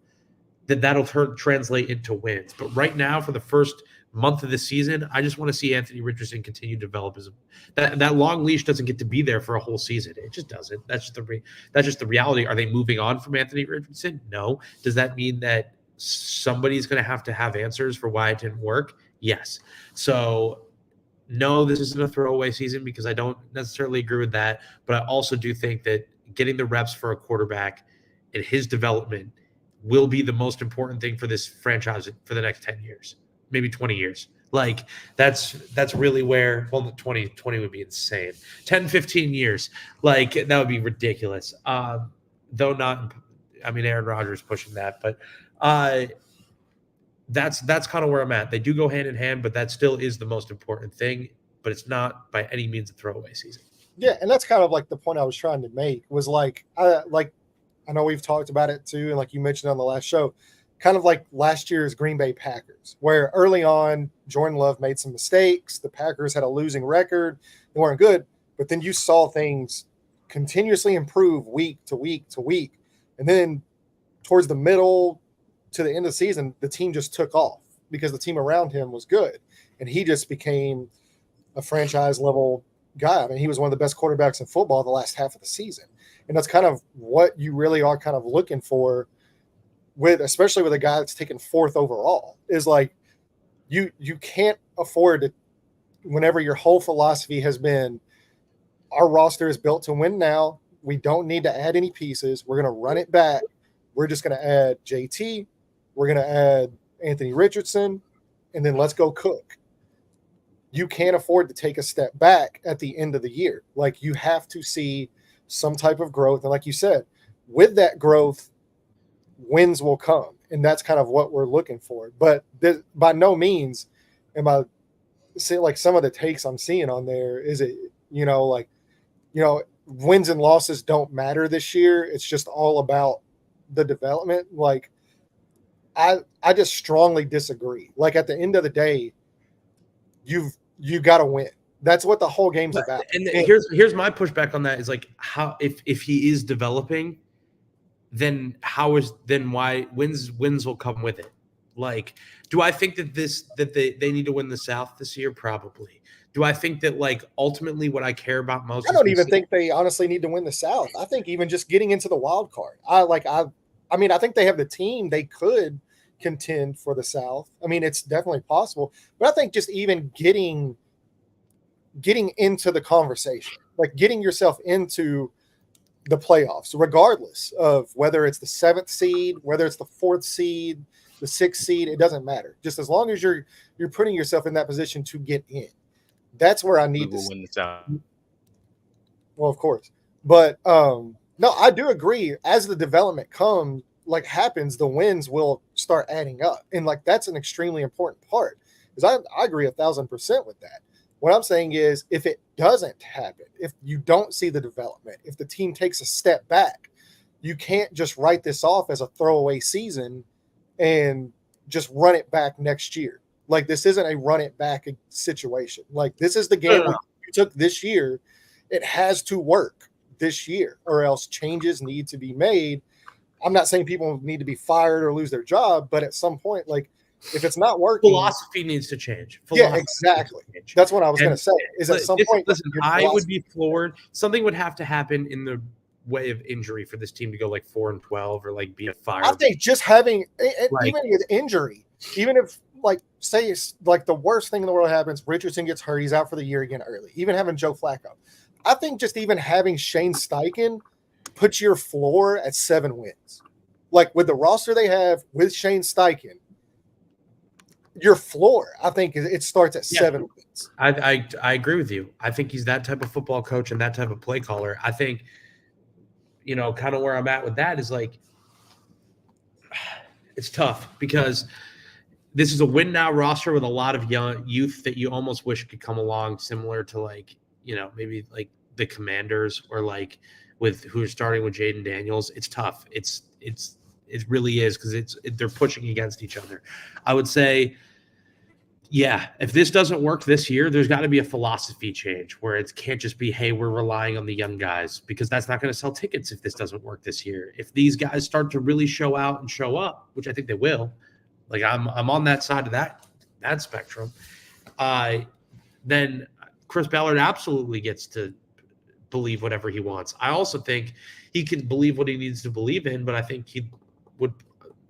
that that'll translate into wins. But right now, for the first month of the season, I just want to see Anthony Richardson continue to develop that long leash doesn't get to be there for a whole season. It just doesn't. That's just the reality. Are they moving on from Anthony Richardson? No. Does that mean that somebody's going to have answers for why it didn't work? Yes. So no, this isn't a throwaway season, because I don't necessarily agree with that. But I also do think that getting the reps for a quarterback and his development will be the most important thing for this franchise for the next 10 years. Maybe 20 years. Like, that's really where, well, 20 would be insane. 10, 15 years. Like, that would be ridiculous. Though not, I mean, Aaron Rodgers pushing that, but that's kind of where I'm at. They do go hand in hand, but that still is the most important thing, but it's not by any means a throwaway season. Yeah. And that's kind of like the point I was trying to make, was like, I know we've talked about it too. And like you mentioned on the last show, kind of like last year's Green Bay Packers, where early on Jordan Love made some mistakes. The Packers had a losing record. They weren't good, but then you saw things continuously improve week to week to week. And then towards the middle to the end of the season, the team just took off because the team around him was good. And he just became a franchise level guy. I mean, he was one of the best quarterbacks in football the last half of the season. And that's kind of what you really are kind of looking for especially with a guy that's taken 4th overall, is like you can't afford to, whenever your whole philosophy has been our roster is built to win now. We don't need to add any pieces. We're going to run it back. We're just going to add JT. We're going to add Anthony Richardson, and then let's go cook. You can't afford to take a step back at the end of the year. Like, you have to see some type of growth. And like you said, with that growth, wins will come. And that's kind of what we're looking for. But by no means am I saying, like, some of the takes I'm seeing on there is it, wins and losses don't matter this year. It's just all about the development. Like, I just strongly disagree. Like, at the end of the day, you got to win. That's what the whole game's about. And here's my pushback on that is like, how if he is developing, then why wins will come with it. Like, do I think that they need to win the South this year? Probably. Do I think that, like, ultimately what I care about most? I don't even think they honestly need to win the South. I think even just getting into the wild card. I think they have the team. They could contend for the South. I mean, it's definitely possible. But I think just even getting into the conversation, like getting yourself into the playoffs, regardless of whether it's the 7th seed, whether it's the 4th seed, the 6th seed, it doesn't matter. Just as long as you're putting yourself in that position to get in. That's where I need to win the South. Well, of course. But no, I do agree. As the development happens, the wins will start adding up. And like, that's an extremely important part. Because I agree 1,000% with that. What I'm saying is, if it doesn't happen, if you don't see the development, if the team takes a step back, you can't just write this off as a throwaway season and just run it back next year. Like, this isn't a run it back situation. Like, this is the game you took this year. It has to work this year, or else changes need to be made. I'm not saying people need to be fired or lose their job, but at some point, like, if it's not working, philosophy needs to change. Yeah, exactly. That's what I was going to say. Is at some point, listen, I would be floored. Something would have to happen in the way of injury for this team to go like 4-12 or like be a fire. I think just having even an injury, even if, like, say it's like the worst thing in the world happens, Richardson gets hurt, he's out for the year again early. Even having Joe Flacco, I think just even having Shane Steichen puts your floor at 7 wins. Like, with the roster they have with Shane Steichen, your floor, I think, it starts at 7 wins. I agree with you. I think he's that type of football coach and that type of play caller. I think, kind of where I'm at with that is, like, it's tough because this is a win now roster with a lot of young youth that you almost wish could come along, similar to, like, maybe like the Commanders, or like with who are starting with Jaden Daniels. It's tough. It really is, because they're pushing against each other. I would say, yeah, if this doesn't work this year, there's got to be a philosophy change where it can't just be, hey, we're relying on the young guys, because that's not going to sell tickets if this doesn't work this year. If these guys start to really show out and show up, which I think they will, like, I'm on that side of that spectrum, then Chris Ballard absolutely gets to believe whatever he wants. I also think he can believe what he needs to believe in, but I think he would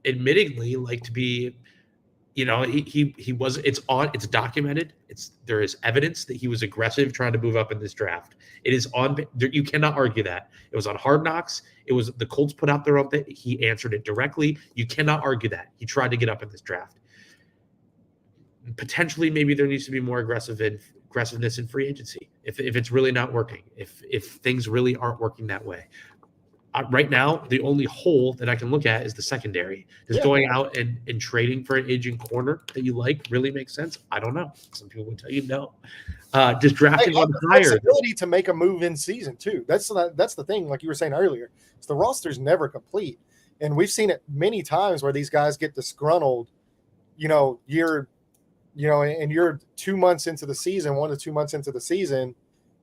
admittingly like to be, he was, it's documented. There is evidence that he was aggressive trying to move up in this draft. It is you cannot argue that. It was on Hard Knocks. It was the Colts put out their own thing. He answered it directly. You cannot argue that. He tried to get up in this draft. Potentially, maybe there needs to be more aggressiveness in free agency if it's really not working, if things really aren't working that way. Right now, the only hole that I can look at is the secondary. Does going out and trading for an aging corner that you like really makes sense? I don't know. Some people would tell you no. Just drafting on higher. Flexibility to make a move in season too. That's the thing. Like you were saying earlier, is the roster's never complete, and we've seen it many times where these guys get disgruntled. And you're 2 months into the season, 1 to 2 months into the season.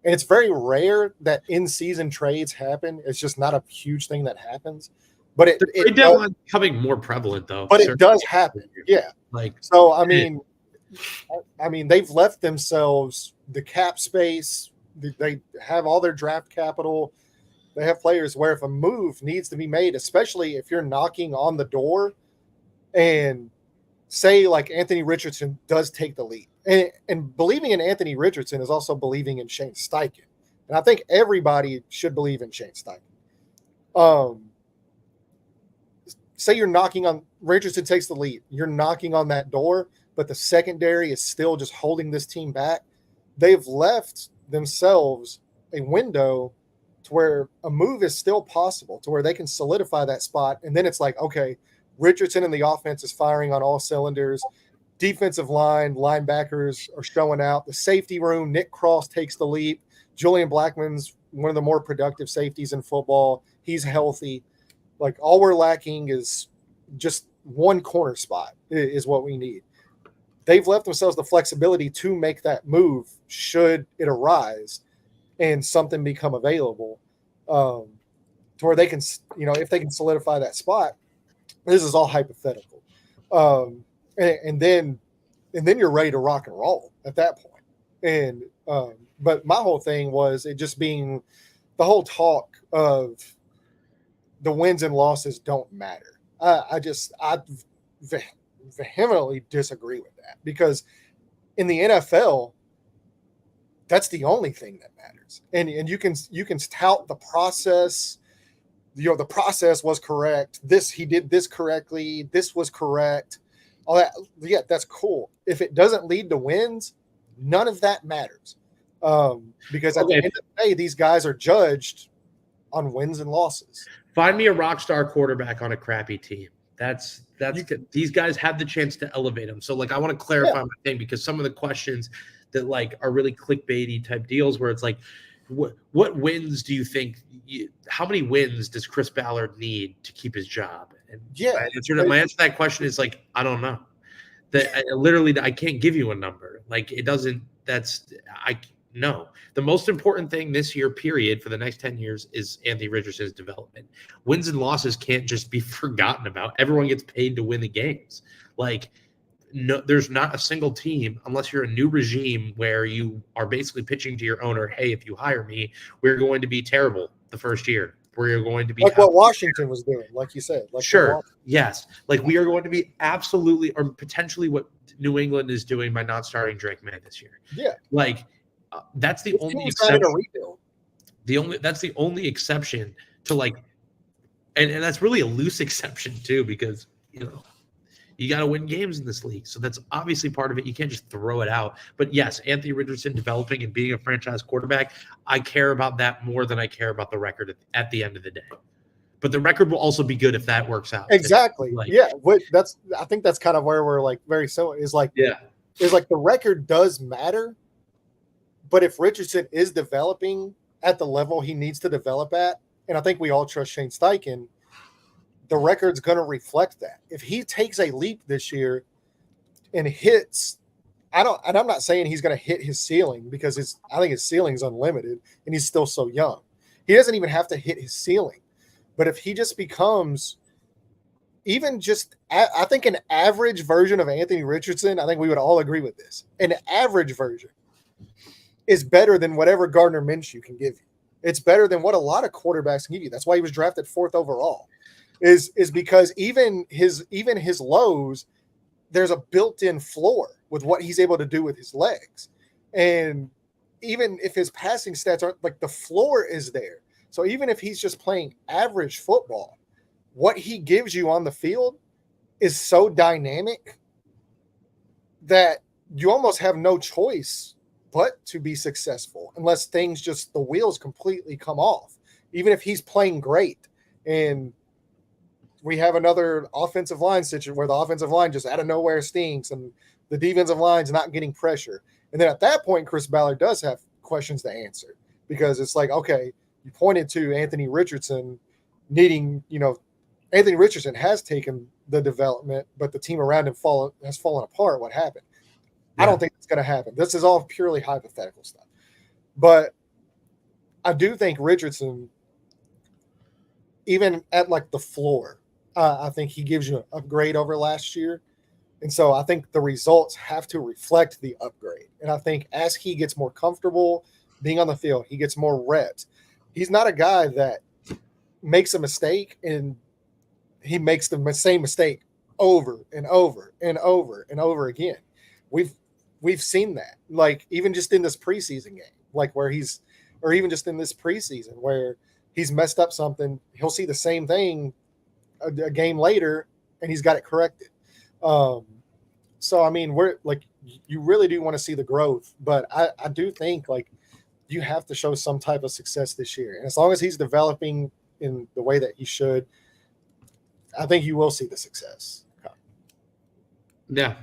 And it's very rare that in-season trades happen. It's just not a huge thing that happens. But it does becoming more prevalent, though. But it does happen. Yeah. Like, so, I mean, they've left themselves the cap space. They have all their draft capital. They have players where if a move needs to be made, especially if you're knocking on the door and say like Anthony Richardson does take the lead. And believing in Anthony Richardson is also believing in Shane Steichen. And I think everybody should believe in Shane Steichen. Say you're knocking on Richardson takes the lead. You're knocking on that door, but the secondary is still just holding this team back. They've left themselves a window to where a move is still possible, to where they can solidify that spot. And then it's like, okay, Richardson and the offense is firing on all cylinders. Defensive line, linebackers are showing out. The safety room, Nick Cross takes the leap. Julian Blackmon's one of the more productive safeties in football. He's healthy. Like, all we're lacking is just one corner spot is what we need. They've left themselves the flexibility to make that move should it arise and something become available, to where they can, if they can solidify that spot. This is all hypothetical. And then you're ready to rock and roll at that point. And but my whole thing was it just being the whole talk of the wins and losses don't matter. I vehemently disagree with that, because in the NFL, that's the only thing that matters. And you can tout the process. The process was correct. He did this correctly. This was correct. All that. Yeah, that's cool. If it doesn't lead to wins, none of that matters. Because at the end of the day, these guys are judged on wins and losses. Find me a rock star quarterback on a crappy team. That's these guys have the chance to elevate them. So like, I want to clarify my thing, because some of the questions that like are really clickbaity type deals where it's like, what wins do you think? How many wins does Chris Ballard need to keep his job? And my answer to that question is like, I don't know. I can't give you a number. Like, it doesn't. No. The most important thing this year, period, for the next 10 years is Anthony Richardson's development. Wins and losses can't just be forgotten about. Everyone gets paid to win the games. Like, no, there's not a single team, unless you're a new regime where you are basically pitching to your owner, hey, if you hire me, we're going to be terrible the first year. We're going to be like what Washington was doing, like you said. Like sure. Yes. Like, we are going to be absolutely or potentially what New England is doing by not starting Drake May this year. Yeah. Like, that's the only exception. That's the only exception to like, and that's really a loose exception too, because you got to win games in this league. So that's obviously part of it. You can't just throw it out. But yes, Anthony Richardson developing and being a franchise quarterback, I care about that more than I care about the record at the end of the day. But the record will also be good if that works out. Exactly. I think that's kind of where we're like very similar. Is like the record does matter. But if Richardson is developing at the level he needs to develop at, and I think we all trust Shane Steichen, the record's going to reflect that. If he takes a leap this year and hits, I'm not saying he's going to hit his ceiling, because I think his ceiling's unlimited and he's still so young. He doesn't even have to hit his ceiling. But if he just becomes even just, I think an average version of Anthony Richardson, I think we would all agree with this. An average version is better than whatever Gardner Minshew can give you. It's better than what a lot of quarterbacks can give you. That's why he was drafted 4th overall. Is because even his lows, there's a built-in floor with what he's able to do with his legs. And even if his passing stats aren't, like, the floor is there. So even if he's just playing average football, what he gives you on the field is so dynamic that you almost have no choice but to be successful, unless the wheels completely come off, even if he's playing great. And we have another offensive line situation where the offensive line just out of nowhere stinks and the defensive line's not getting pressure. And then at that point, Chris Ballard does have questions to answer, because it's like, okay, you pointed to Anthony Richardson needing, Anthony Richardson has taken the development, but the team around him has fallen apart. What happened? I don't think it's going to happen. This is all purely hypothetical stuff. But I do think Richardson, even at like the floor, I think he gives you an upgrade over last year. And so I think the results have to reflect the upgrade. And I think as he gets more comfortable being on the field, he gets more reps. He's not a guy that makes a mistake and he makes the same mistake over and over and over and over again. We've seen that, like even just in this preseason game, like or even just in this preseason where he's messed up something, he'll see the same thing a game later and he's got it corrected. So I mean, we're like, you really do want to see the growth, but I do think like you have to show some type of success this year, and as long as he's developing in the way that he should, I think you will see the success. Yeah,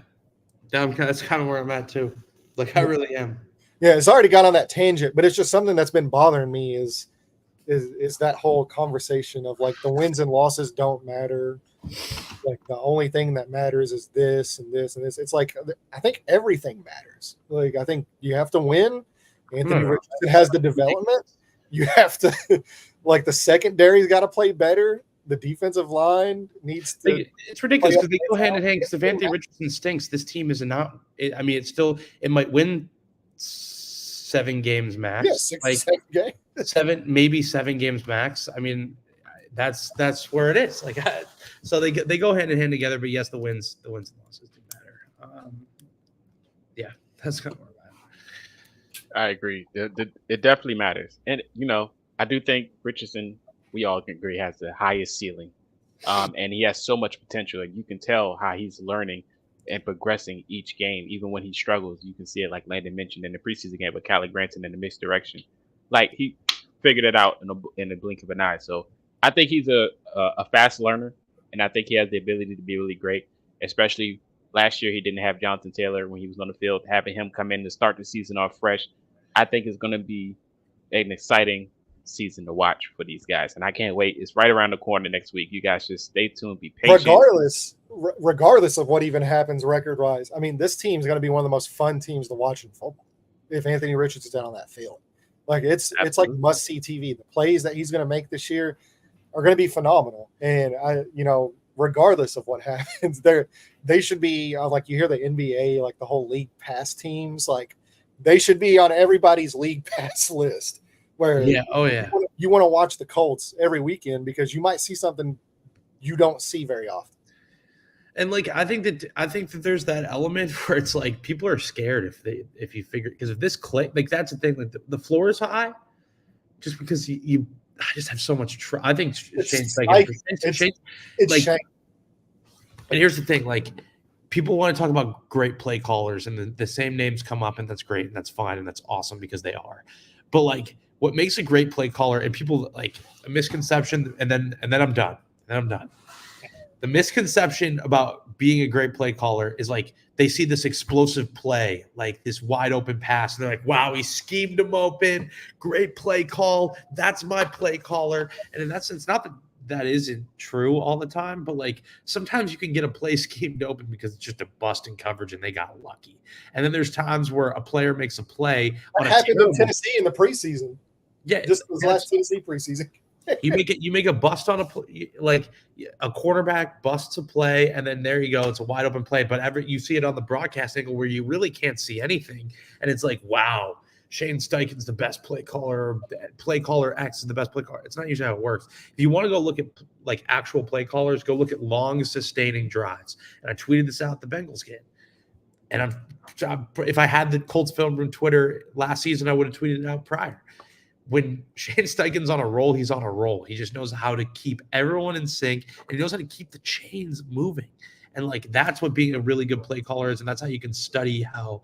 that's kind of where I'm at too. Like I really am. Yeah, it's already got on that tangent, but it's just something that's been bothering me is that whole conversation of like the wins and losses don't matter. Like the only thing that matters is this and this and this. It's like I think everything matters. Like I think you have to win. Anthony Richardson has the development. You have to like the secondary's got to play better. The defensive line needs to. It's ridiculous because they go hand in hand. Because if Anthony Richardson stinks, this team is not. I mean, it might win 7 games max. Yeah, 6 7 games. Maybe 7 games max. I mean, that's where it is. Like, so they go hand in hand together. But yes, the wins and losses do matter. Yeah, that's kind of where I'm at. I agree. It definitely matters, and I do think Richardson, we all can agree, has the highest ceiling, and he has so much potential. And you can tell how he's learning and progressing each game, even when he struggles. You can see it, like Landon mentioned in the preseason game with Callie Granton in the misdirection. Like he figured it out in the blink of an eye. So I think he's a fast learner, and I think he has the ability to be really great. Especially last year, he didn't have Jonathan Taylor when he was on the field. Having him come in to start the season off fresh, I think is going to be an exciting season to watch for these guys, and I can't wait. It's right around the corner next week. You guys just stay tuned, be patient. Regardless of what even happens record-wise, I mean, this team's going to be one of the most fun teams to watch in football if Anthony Richardson's out on that field. Like it's like must-see TV. The plays that he's going to make this year are going to be phenomenal, and regardless of what happens, they should be like, you hear the NBA, like the whole league pass teams, like they should be on everybody's league pass list. Where you want to watch the Colts every weekend because you might see something you don't see very often. And like I think that there's that element where it's like people are scared if you figure, because if this click, like that's the thing, like the floor is high, just because I just have so much trust. I think Shane's like Shane. And here's the thing, like people want to talk about great play callers, and the same names come up, and that's great, and that's fine, and that's awesome because they are. But like, what makes a great play caller, and people like a misconception, and then I'm done. The misconception about being a great play caller is like they see this explosive play, like this wide open pass, and they're like, wow, he schemed him open. Great play call. That's my play caller. And in that sense, not that isn't true all the time, but like sometimes you can get a play schemed open because it's just a bust in coverage and they got lucky. And then there's times where a player makes a play. What happened in Tennessee in the preseason? Yeah, this was last Tennessee preseason. you make a bust on like a quarterback busts a play, and then there you go, it's a wide open play. But you see it on the broadcast angle where you really can't see anything, and it's like, wow, Shane Steichen's the best play caller. Play caller X is the best play caller. It's not usually how it works. If you want to go look at like actual play callers, go look at long sustaining drives. And I tweeted this out at the Bengals game. And if I had the Colts film from Twitter last season, I would have tweeted it out prior. When Shane Steichen's on a roll, he's on a roll. He just knows how to keep everyone in sync, and he knows how to keep the chains moving. And like that's what being a really good play caller is, and that's how you can study how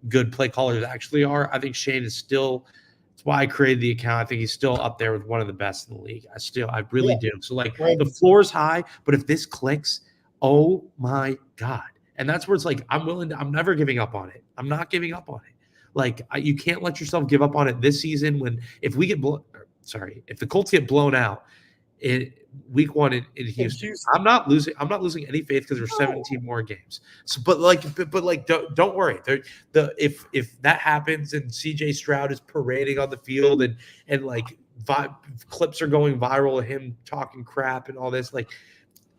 good play callers actually are. I think Shane is still. That's why I created the account. I think he's still up there with one of the best in the league. I really do. So like the floor is high, but if this clicks, oh my God. And that's where it's like, I'm never giving up on it. I'm not giving up on it. Like you can't let yourself give up on it this season if the Colts get blown out in week 1 in Houston. I'm not losing any faith because there's 17 more games. So, but don't worry. If that happens and CJ Stroud is parading on the field and like clips are going viral of him talking crap and all this, like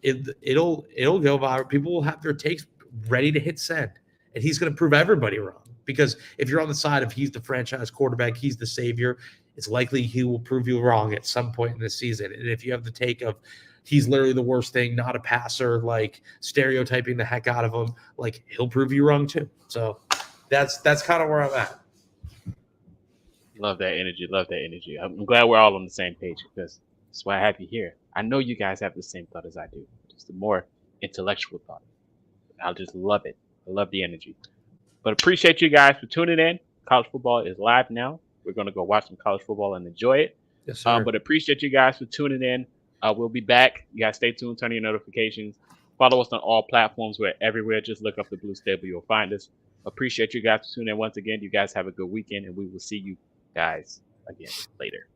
it'll go viral. People will have their takes ready to hit send, and he's going to prove everybody wrong. Because if you're on the side of he's the franchise quarterback, he's the savior, it's likely he will prove you wrong at some point in this season. And if you have the take of he's literally the worst thing, not a passer, like stereotyping the heck out of him, like he'll prove you wrong too. So that's kind of where I'm at. Love that energy. Love that energy. I'm glad we're all on the same page because that's why I have you here. I know you guys have the same thought as I do. Just a more intellectual thought. I just love it. I love the energy. But appreciate you guys for tuning in. College football is live now. We're going to go watch some college football and enjoy it. Yes, sir. But appreciate you guys for tuning in. We'll be back. You guys stay tuned. Turn on your notifications. Follow us on all platforms. We're everywhere. Just look up the Blue Stable. You'll find us. Appreciate you guys for tuning in once again. You guys have a good weekend, and we will see you guys again later.